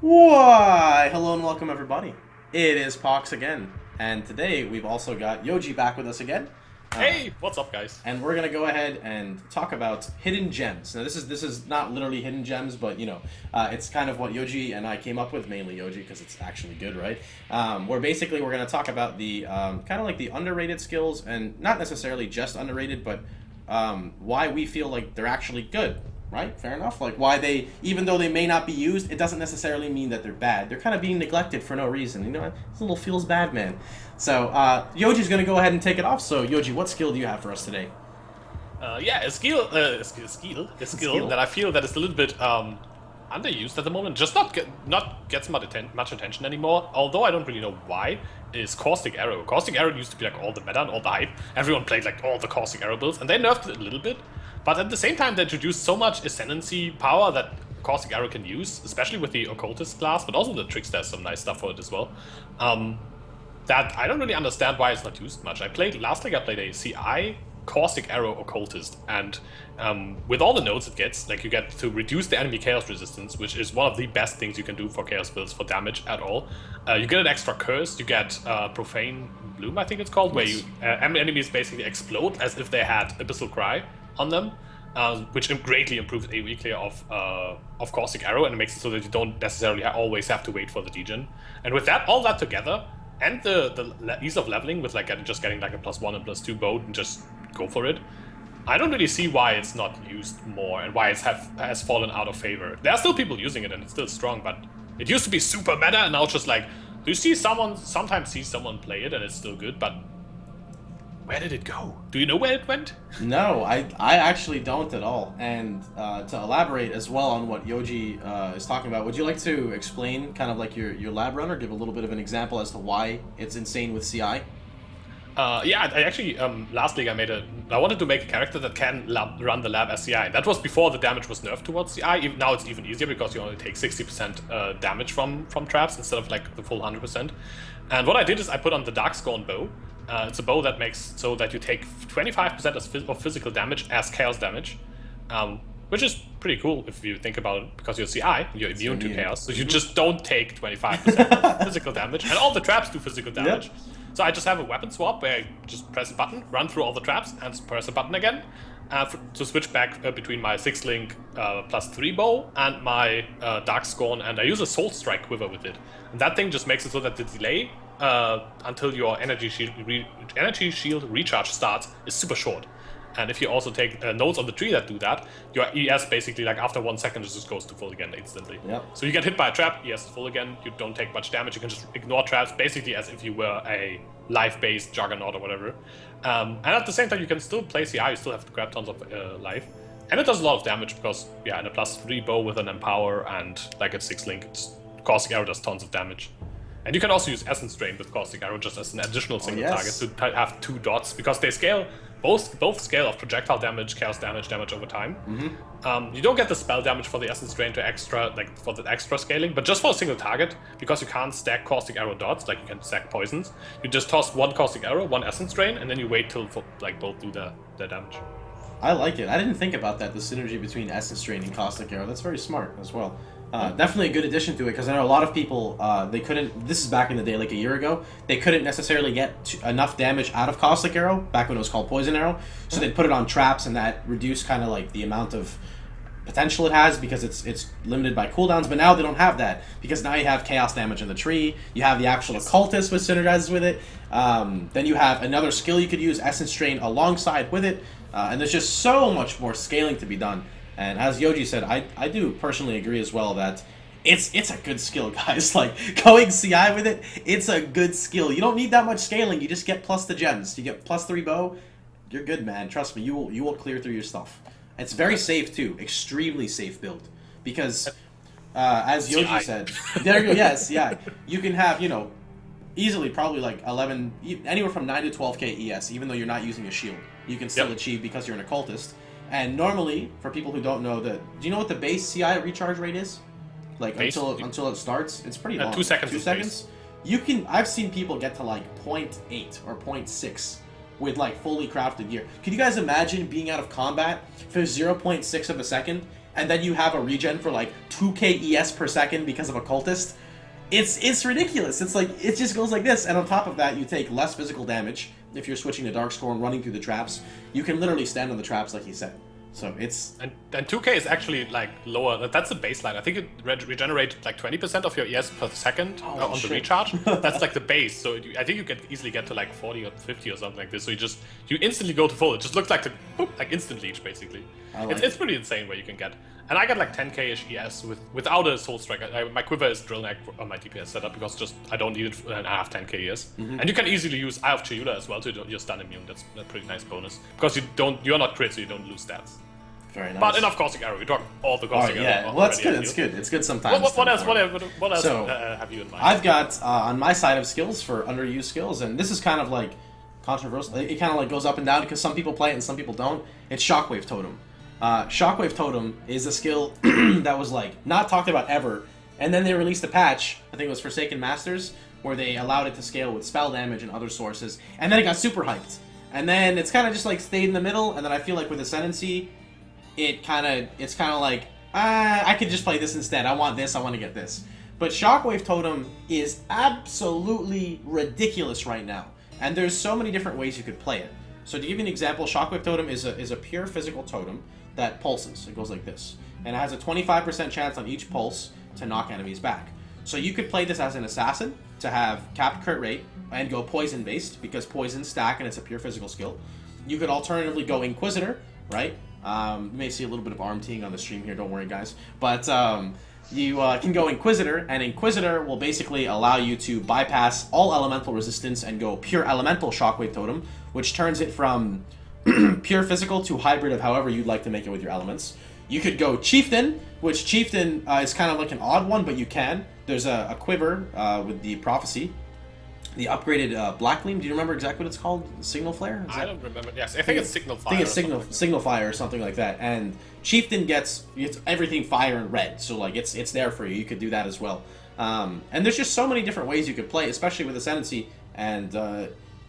Why, hello and welcome everybody. It is Pohx again, and today we've also got Yoji back with us again. Hey, what's up, guys? And we're gonna go ahead and talk about hidden gems. Now, this is not literally hidden gems, but it's kind of what Yoji and I came up with, mainly Yoji, because it's actually good, right? Where basically we're gonna talk about the kind of like the underrated skills, and not necessarily just underrated, but why we feel like they're actually good. Right? Fair enough. Like why they, even though they may not be used, it doesn't necessarily mean that they're bad. They're kind of being neglected for no reason. You know, this little feels bad, man. So Yoji's gonna go ahead and take it off. So Yoji, what skill do you have for us today? Yeah, a skill that I feel that is a little bit underused at the moment. Just not gets much attention anymore. Although I don't really know why. Is Caustic Arrow. Caustic Arrow used to be like all the meta and all the hype. Everyone played like all the Caustic Arrow builds, and they nerfed it a little bit. But at the same time, they introduced so much Ascendancy power that Caustic Arrow can use, especially with the Occultist class, but also the Trickster has some nice stuff for it as well. That I don't really understand why it's not used much. Last league I played a CI Caustic Arrow Occultist, and with all the nodes it gets, like you get to reduce the enemy Chaos resistance, which is one of the best things you can do for Chaos builds for damage at all. You get an extra curse, you get Profane Bloom, I think it's called, where enemies basically explode as if they had Abyssal Cry on them, which greatly improves AoE clear of Caustic Arrow, and it makes it so that you don't necessarily always have to wait for the degen. And with that, all that together, and the ease of leveling with like just getting like a +1 and +2 bow and just go for it, I don't really see why it's not used more and why has fallen out of favor. There are still people using it and it's still strong, but it used to be super meta, and now it's just like, do you sometimes see someone play it and it's still good, but where did it go? Do you know where it went? No, I actually don't at all. And to elaborate as well on what Yoji is talking about, would you like to explain kind of like your lab runner, give a little bit of an example as to why it's insane with CI? Yeah, I actually, last league I wanted to make a character that can run the lab as CI. That was before the damage was nerfed towards CI. Now it's even easier because you only take 60% damage from traps instead of like the full 100%. And what I did is I put on the Darkscorn bow. It's a bow that makes so that you take 25% of physical damage as chaos damage, which is pretty cool if you think about it, because you're CI, you're immune to chaos, so you just don't take 25% of physical damage, and all the traps do physical damage. Yep. So I just have a weapon swap where I just press a button, run through all the traps, and press a button again to switch back between my 6-link +3 bow and my Darkscorn, and I use a Soul Strike quiver with it. And that thing just makes it so that the delay until your energy shield recharge starts is super short. And if you also take nodes on the tree that do that, your ES basically, like after 1 second, it just goes to full again instantly. Yep. So you get hit by a trap, ES is full again, you don't take much damage, you can just ignore traps, basically as if you were a life-based Juggernaut or whatever. And at the same time, you can still play CI, you still have to grab tons of life. And it does a lot of damage because, yeah, in a +3 bow with an Empower and like a 6-link, Caustic Arrow does tons of damage. And you can also use Essence Drain with Caustic Arrow just as an additional single target to have 2 dots, because they scale, both scale of projectile damage, chaos damage over time. Mm-hmm. You don't get the spell damage for the Essence Drain for the extra scaling, but just for a single target, because you can't stack Caustic Arrow dots like you can stack poisons. You just toss 1 Caustic Arrow, 1 Essence Drain, and then you wait till both do their damage. I like it. I didn't think about that, the synergy between Essence Drain and Caustic Arrow. That's very smart as well. Definitely a good addition to it, because I know a lot of people, they couldn't, this is back in the day, like a year ago, they couldn't necessarily get enough damage out of Caustic Arrow, back when it was called Poison Arrow, so they'd put it on traps, and that reduced kind of like the amount of potential it has, because it's limited by cooldowns. But now they don't have that, because now you have chaos damage in the tree, you have the actual Occultist which synergizes with it, then you have another skill you could use, Essence Drain, alongside with it, and there's just so much more scaling to be done. And as Yoji said, I do personally agree as well that it's a good skill, guys. Like, going CI with it, it's a good skill. You don't need that much scaling, you just get plus the gems. You get +3 bow, you're good, man. Trust me, you will clear through your stuff. It's very safe too, extremely safe build. Because as Yoji said, there you go, yes, yeah. You can have, easily probably like 11, anywhere from 9 to 12k ES, even though you're not using a shield. You can still achieve, because you're an occultist. And normally, for people who don't know, do you know what the base CI recharge rate is? Like until it starts, it's pretty long. 2 seconds. 2 seconds. I've seen people get to like 0.8 or 0.6 with like fully crafted gear. Could you guys imagine being out of combat for 0.6 of a second and then you have a regen for like 2k ES per second because of a cultist. It's ridiculous. It's like, it just goes like this, and on top of that, you take less physical damage if you're switching to Darkscorn and running through the traps. You can literally stand on the traps like he said. So it's... And 2k is actually like lower. That's the baseline. I think it regenerates like 20% of your ES per second on the recharge. That's like the base. So I think you can easily get to like 40 or 50 or something like this. So you instantly go to full. It just looks like the like instant leech basically. It's pretty insane where you can get. And I got like 10k-ish ES without a soul strike. My quiver is drill neck on my DPS setup because just I don't need it and I have 10k ES. And you can easily use Eye of Chayula as well to your stun immune. That's a pretty nice bonus because you're not crit, so you don't lose stats. Very nice. But enough caustic arrow. We talk all the caustic arrow. Yeah, well, that's good. It's good. It's good sometimes. What else have you in mind? I've got on my side of skills for underused skills, and this is kind of like controversial. It kind of like goes up and down because some people play it and some people don't. It's Shockwave Totem. Shockwave Totem is a skill that was like not talked about ever, and then they released a patch. I think it was Forsaken Masters, where they allowed it to scale with spell damage and other sources, and then it got super hyped. And then it's kind of just like stayed in the middle, and then I feel like with Ascendancy, it's kind of like, I could just play this instead. I want this, I want to get this. But Shockwave Totem is absolutely ridiculous right now. And there's so many different ways you could play it. So to give you an example, Shockwave Totem is a pure physical totem that pulses. It goes like this. And it has a 25% chance on each pulse to knock enemies back. So you could play this as an assassin to have capped crit rate and go poison based because poison stack and it's a pure physical skill. You could alternatively go Inquisitor, right? You may see a little bit of arm teeing on the stream here, don't worry guys. But you can go Inquisitor, and Inquisitor will basically allow you to bypass all elemental resistance and go pure elemental Shockwave Totem, which turns it from pure physical to hybrid of however you'd like to make it with your elements. You could go Chieftain, which Chieftain is kind of like an odd one, but you can. There's a quiver with the Prophecy. The upgraded Black Gleam. Do you remember exactly what it's called? Signal Flare? I don't remember. Yes, I think it's Signal Fire. I think it's Signal Fire or something like that. And Chieftain gets everything fire and red, so like it's there for you. You could do that as well. And there's just so many different ways you could play, especially with Ascendancy. And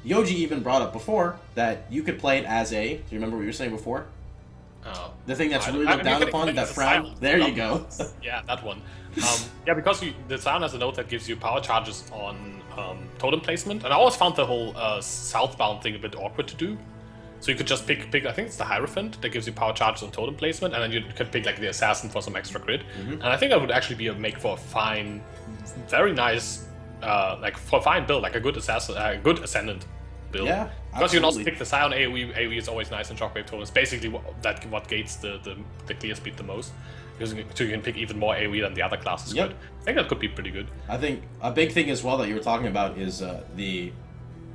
Yoji even brought up before that you could play it as a. Do you remember what you were saying before? The thing that's really looked down upon, that frown. There you go. Yeah, that one. Yeah, because the Scion has a node that gives you power charges on totem placement, and I always found the whole southbound thing a bit awkward to do. So you could just pick. I think it's the Hierophant that gives you power charges on totem placement, and then you could pick like the Assassin for some extra crit. And I think that would actually be a make for a fine, very nice, like for a fine build, like a good assassin, good ascendant build. Yeah, because you can also pick the Scion AoE. AoE is always nice in Shockwave Totem. It's basically what gates the clear speed the most. So you can pick even more AoE than the other classes could. I think that could be pretty good. I think a big thing as well that you were talking about is the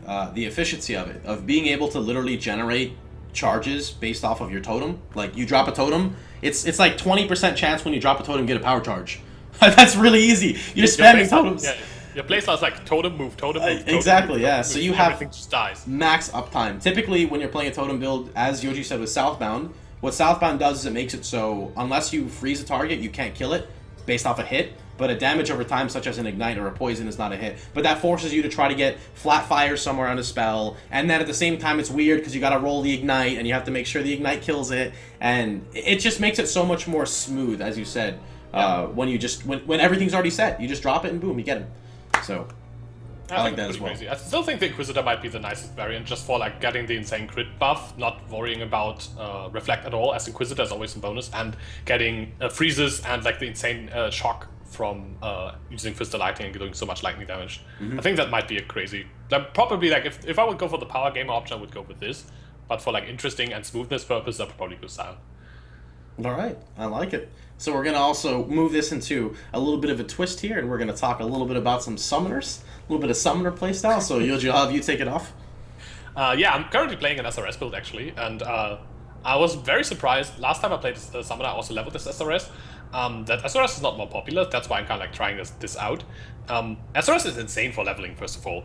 efficiency of it, of being able to literally generate charges based off of your totem. Like you drop a totem, it's like 20% chance when you drop a totem get a power charge. That's really easy. You're spamming totems. Yeah. Your playstyle is like totem move, totem move. Exactly, move, yeah. Move, so you have just dies. Max uptime. Typically, when you're playing a totem build, as Yoji said with Southbound, what Southbound does is it makes it so unless you freeze a target, you can't kill it based off a hit. But a damage over time, such as an ignite or a poison, is not a hit. But that forces you to try to get flat fire somewhere on a spell, and then at the same time, it's weird because you got to roll the ignite, and you have to make sure the ignite kills it, and it just makes it so much more smooth, as you said. When you just when everything's already set, you just drop it and boom, you get him. So I like that as well. Crazy. I still think the Inquisitor might be the nicest variant, just for like getting the insane crit buff, not worrying about reflect at all, as Inquisitor is always a bonus, and getting freezes and like the insane shock from using Fist of Lightning and doing so much lightning damage. I think that might be a crazy. Probably like if I would go for the power gamer option, I would go with this. But for like interesting and smoothness purpose, I would probably go Scion. All right, I like it. So we're gonna also move this into a little bit of a twist here, and we're gonna talk a little bit about some summoners, a little bit of summoner playstyle. So Yoji, I'll have you take it off. Yeah, I'm currently playing an SRS build actually, and I was very surprised. Last time I played this summoner, I also leveled this SRS. That SRS is not more popular. That's why I'm kind of like trying this out. SRS is insane for leveling. First of all,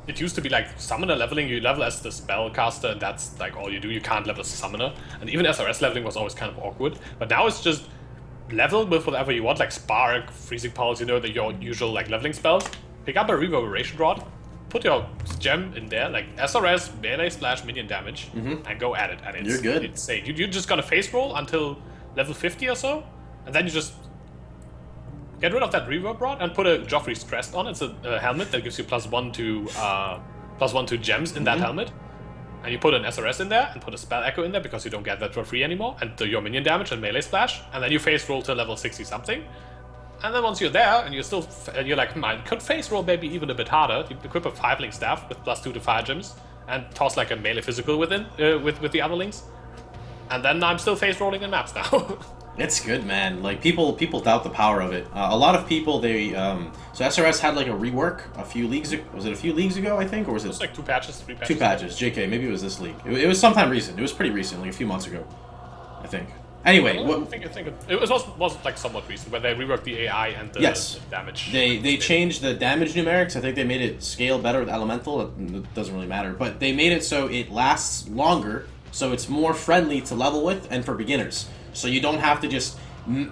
it used to be like summoner leveling, you level as the spellcaster, and that's like all you do. You can't level as a summoner. And even SRS leveling was always kind of awkward. But now it's just level with whatever you want, like Spark, Freezing Pulse, your usual like leveling spells. Pick up a Reverberation Rod, put your gem in there, like SRS melee / minion damage, and go at it. And it's, You're good. It's insane. You're just gonna face roll until level 50 or so, and then you just get rid of that reverb rod and put a Joffrey's Crest on. It's a helmet that gives you +1 to gems in that helmet. And you put an SRS in there and put a Spell Echo in there because you don't get that for free anymore, and your minion damage and melee splash, and then you face roll to level 60 something. And then once you're there and you're like, I could face roll maybe even a bit harder. You equip a 5-link staff with +2 to fire gems and toss like a melee physical within with the other links. And then I'm still face rolling in maps now. It's good, man. Like people doubt the power of it. A lot of people so SRS had like a rework a few leagues ago. Was it a few leagues ago? I think, or was it? It was like 2 patches, 3 patches. 2 patches. JK, maybe it was this league. It was sometime recent. It was pretty recent, like a few months ago, I think. Anyway, I think it was like somewhat recent, where they reworked the AI and the damage. They changed the damage numerics. I think they made it scale better with Elemental. It doesn't really matter, but they made it so it lasts longer, so it's more friendly to level with and for beginners. So you don't have to just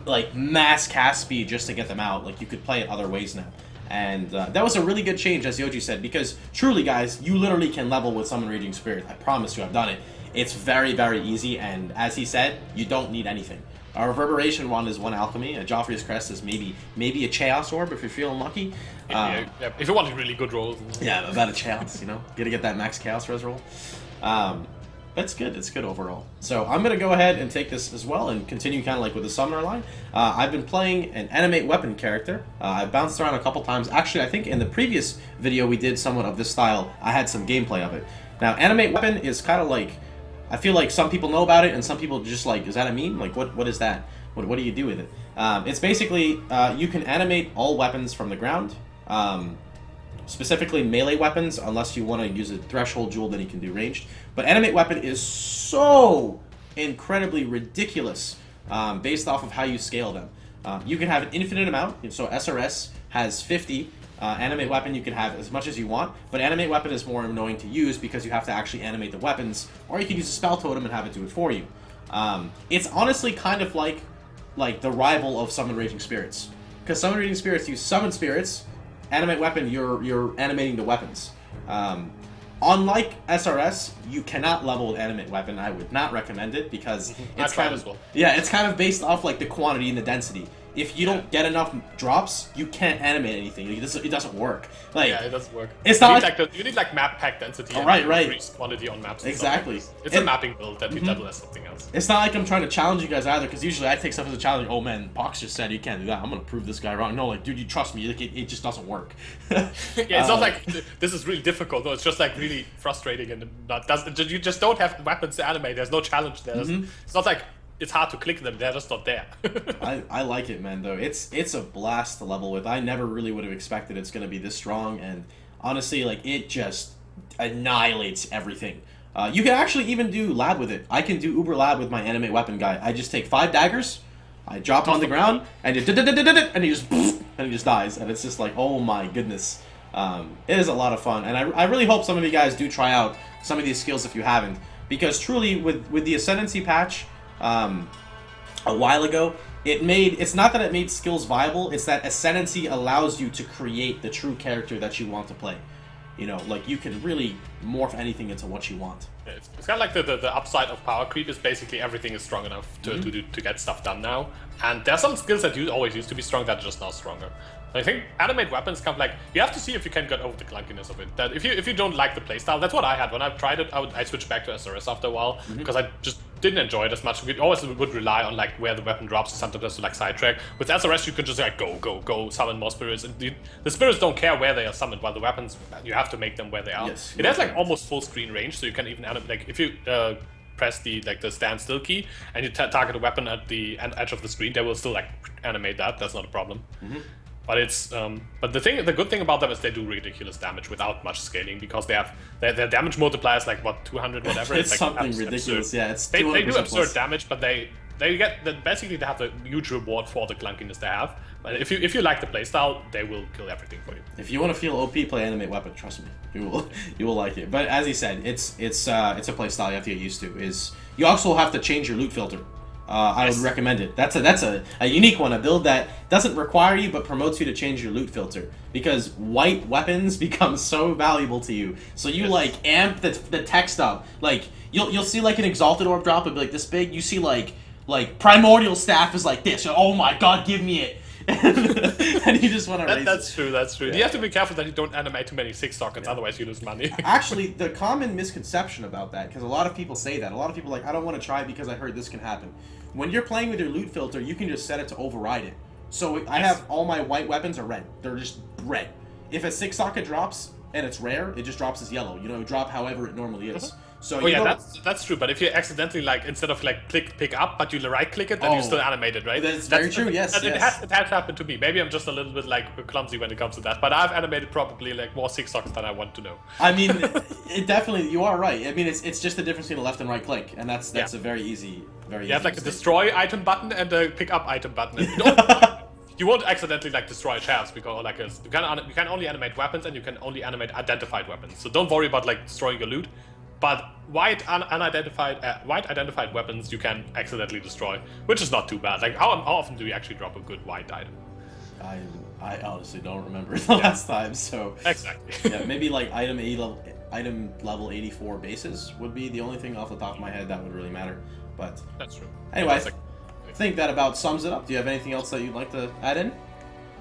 like mass cast speed just to get them out. Like you could play it other ways now. And that was a really good change, as Yoji said, because truly, guys, you literally can level with Summon Raging Spirit. I promise you, I've done it. It's very, very easy, and as he said, you don't need anything. Our Reverberation Wand is 1 alchemy. A Joffrey's Crest is maybe a Chaos Orb if you're feeling lucky. Yeah, if you want really good rolls. Yeah, about a chance, Gotta get that max Chaos Res roll. That's good. It's good overall. So I'm gonna go ahead and take this as well and continue kind of like with the summoner line. I've been playing an animate weapon character. I've bounced around a couple times. Actually, I think in the previous video we did somewhat of this style. I had some gameplay of it. Now, animate weapon is kind of like, I feel like some people know about it and some people just like, is that a meme? Like, what is that? What do you do with it? It's basically you can animate all weapons from the ground. Specifically melee weapons, unless you want to use a threshold jewel, then you can do ranged. But animate weapon is so incredibly ridiculous based off of how you scale them. You can have an infinite amount, so SRS has 50. Animate weapon you can have as much as you want, but animate weapon is more annoying to use because you have to actually animate the weapons, or you can use a spell totem and have it do it for you. It's honestly kind of like the rival of Summon Raging Spirits, because Summon Raging Spirits use summon spirits. Animate weapon, you're animating the weapons. Unlike SRS, you cannot level with animate weapon. I would not recommend it because it's kind of it's kind of based off like the quantity and the density. If you don't get enough drops, you can't animate anything. It doesn't work. Like, yeah, it doesn't work. It's not you need like map pack density and increased quantity on maps. Exactly. It's a mapping build that you double as something else. It's not like I'm trying to challenge you guys either, because usually I take stuff as a challenge. Oh man, Pohx just said you can't do that. I'm gonna prove this guy wrong. No, like, dude, you trust me. Like, it just doesn't work. Yeah, it's not like this is really difficult. No, it's just like really frustrating and you just don't have weapons to animate. There's no challenge there. It's not like it's hard to click them, they're just not there. I like it, man, though. It's a blast to level with. I never really would have expected it's going to be this strong, and honestly, like, it just annihilates everything. You can actually even do lab with it. I can do Uber lab with my animate weapon guy. I just take 5 daggers, I drop him on the ground, and he just dies, and it's just like, oh my goodness. It is a lot of fun, and I really hope some of you guys do try out some of these skills if you haven't, because truly, with the Ascendancy patch, a while ago, it's not that it made skills viable, it's that Ascendancy allows you to create the true character that you want to play. Like, you can really morph anything into what you want. Yeah, it's kind of like the upside of power creep is basically everything is strong enough to get stuff done now. And there are some skills that always used to be strong that are just now stronger. I think animate weapons come like, you have to see if you can get over the clunkiness of it. That if you don't like the playstyle, that's what I had when I tried it. I switched back to SRS after a while because I just didn't enjoy it as much. We always would rely on like where the weapon drops, or sometimes to like sidetrack. With SRS, you could just like go summon more spirits, and the spirits don't care where they are summoned. While the weapons, you have to make them where they are. Yes, it has like almost full screen range, so you can even animate like if you. Press the standstill key and you target a weapon at the edge of the screen, they will still like animate that. That's not a problem. But it's but the good thing about them is they do ridiculous damage without much scaling, because they have their damage multiplier is like what, 200 whatever. It's like something ridiculous. Absurd. Yeah, it's they do absurd plus damage, but they basically they have a huge reward for the clunkiness they have. But if you like the playstyle, they will kill everything for you. If you want to feel OP, play animate weapon. Trust me, you will like it. But as he said, it's a playstyle you have to get used to. You also have to change your loot filter. I would recommend it. That's a unique one, a build that doesn't require you but promotes you to change your loot filter, because white weapons become so valuable to you. So you like amp the text up. Like you'll see like an exalted orb drop, it'll be like this big. You see like primordial staff is like this. Oh my god, give me it. And you just want to. That's true. That's true. Yeah. You have to be careful that you don't animate too many 6 sockets, otherwise you lose money. Actually, the common misconception about that, because a lot of people say that. A lot of people are like, I don't want to try because I heard this can happen. When you're playing with your loot filter, you can just set it to override it. So I have all my white weapons are red. They're just red. If a 6 socket drops and it's rare, it just drops as yellow. You know, drop however it normally is. So oh yeah, that's true. But if you accidentally like instead of like click pick up, but you right click it, then you still animate it, right? That's very true. Yes, It has happened to me. Maybe I'm just a little bit like clumsy when it comes to that. But I've animated probably like more 6 sockets than I want to know. I mean, it definitely. You are right. I mean, it's just the difference between a left and right click, and that's a very easy. You have like a destroy item button and a pick up item button. You won't accidentally like destroy shelves because like you can only animate weapons and you can only animate identified weapons. So don't worry about like destroying your loot. But white identified weapons you can accidentally destroy, which is not too bad. Like how often do you actually drop a good white item? I honestly don't remember the last time. So exactly. Yeah, maybe like item level 84 bases would be the only thing off the top of my head that would really matter. But that's true. Anyway, I think that about sums it up. Do you have anything else that you'd like to add in?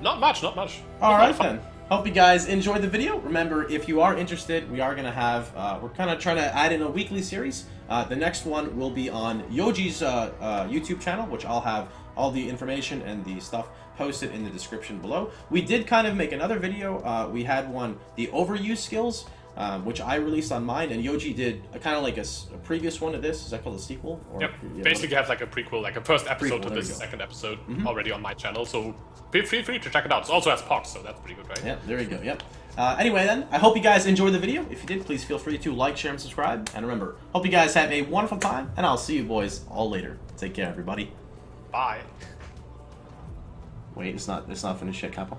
Not much. All right then. Hope you guys enjoyed the video. Remember, if you are interested, we are going to have, we're kind of trying to add in a weekly series. The next one will be on Yoji's YouTube channel, which I'll have all the information and the stuff posted in the description below. We did kind of make another video. We had one, the overuse skills, which I released on mine, and Yoji did kind of like a previous one of this. Is that called a sequel? Or, yep. Basically, have like a prequel, like a first episode to this second episode already on my channel. So feel free to check it out. It also has Pohx, so that's pretty good, right? Yeah, there we go. Yep. Anyway, then, I hope you guys enjoyed the video. If you did, please feel free to like, share, and subscribe. And remember, hope you guys have a wonderful time, and I'll see you boys all later. Take care, everybody. Bye. Wait, it's not finished yet, Capo.